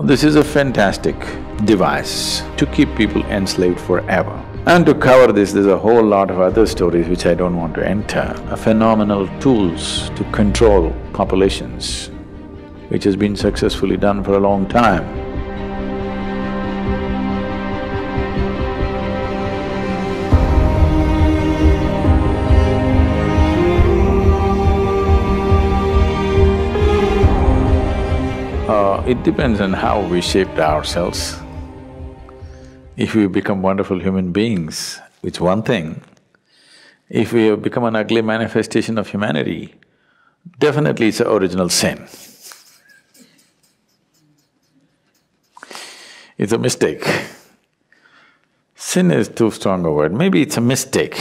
This is a fantastic device to keep people enslaved forever. And to cover this, there's a whole lot of other stories which I don't want to enter. Phenomenal tools to control populations, which has been successfully done for a long time. It depends on how we shaped ourselves. If we become wonderful human beings, it's one thing. If we have become an ugly manifestation of humanity, definitely it's an original sin. It's a mistake. Sin is too strong a word, maybe it's a mistake.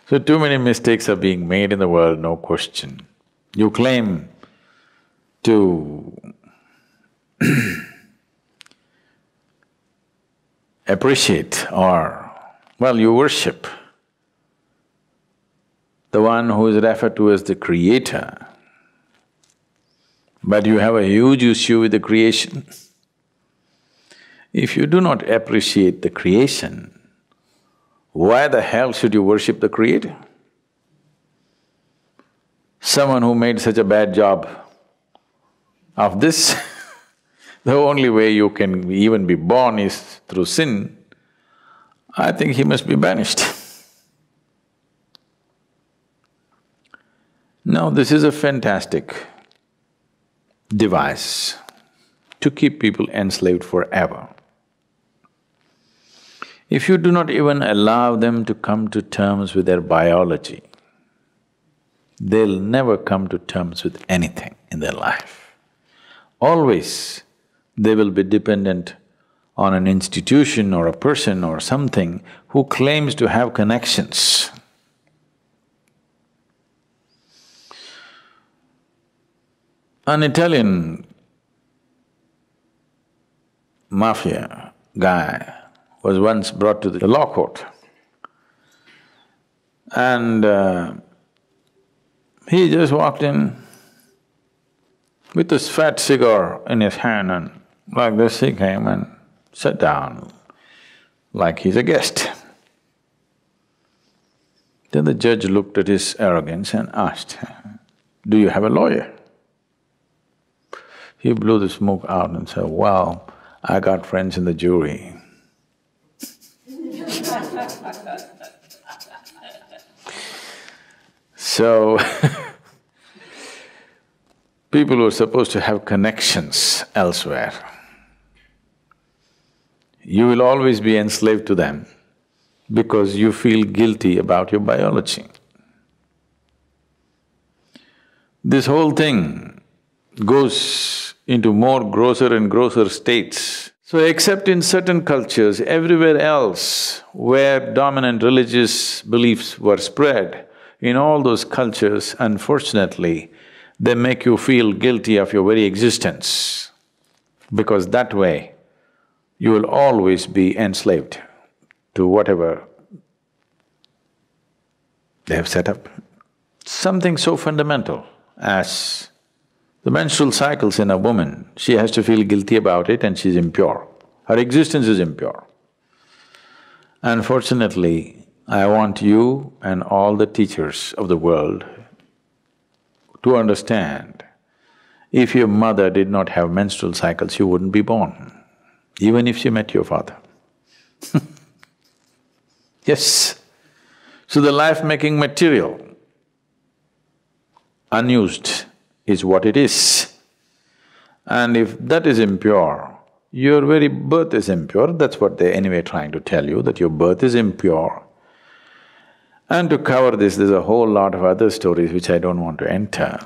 So too many mistakes are being made in the world, no question. You claim to appreciate or, well, you worship the one who is referred to as the creator, but you have a huge issue with the creation. If you do not appreciate the creation, why the hell should you worship the creator? Someone who made such a bad job of this, the only way you can even be born is through sin, I think he must be banished. Now, this is a fantastic device to keep people enslaved forever. If you do not even allow them to come to terms with their biology, they'll never come to terms with anything in their life. Always they will be dependent on an institution or a person or something who claims to have connections. An Italian mafia guy was once brought to the law court and he just walked in with this fat cigar in his hand, and like this he came and sat down like he's a guest. Then the judge looked at his arrogance and asked, "Do you have a lawyer?" He blew the smoke out and said, "Well, I got friends in the jury." So people who are supposed to have connections elsewhere, you will always be enslaved to them because you feel guilty about your biology. This whole thing goes into more grosser and grosser states. So except in certain cultures, everywhere else where dominant religious beliefs were spread, in all those cultures, unfortunately, they make you feel guilty of your very existence, because that way you will always be enslaved to whatever they have set up. Something so fundamental as the menstrual cycles in a woman, she has to feel guilty about it and she's impure. Her existence is impure. Unfortunately, I want you and all the teachers of the world to understand, if your mother did not have menstrual cycles, you wouldn't be born, even if she met your father. Yes. So the life-making material, unused, is what it is. And if that is impure, your very birth is impure, that's what they're anyway trying to tell you, that your birth is impure. And to cover this, there's a whole lot of other stories which I don't want to enter.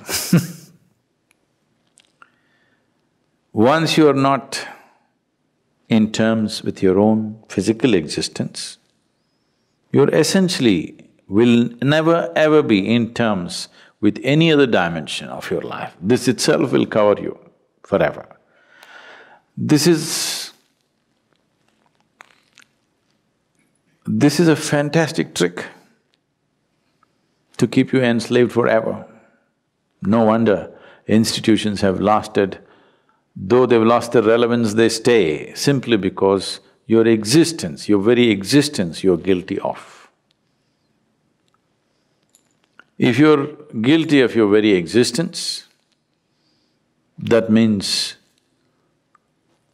Once you are not in terms with your own physical existence, you're essentially will never ever be in terms with any other dimension of your life. This itself will cover you forever. This is a fantastic trick to keep you enslaved forever. No wonder institutions have lasted Though they've lost their relevance, they stay simply because your existence, your very existence, you're guilty of. If you're guilty of your very existence, that means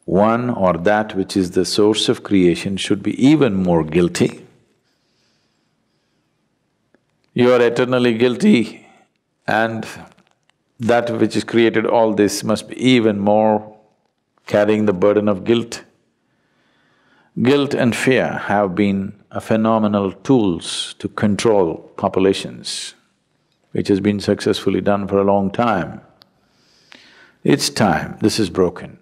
one or that which is the source of creation should be even more guilty. You are eternally guilty, and that which has created all this must be even more carrying the burden of guilt. Guilt and fear have been a phenomenal tools to control populations, which has been successfully done for a long time. It's time this is broken.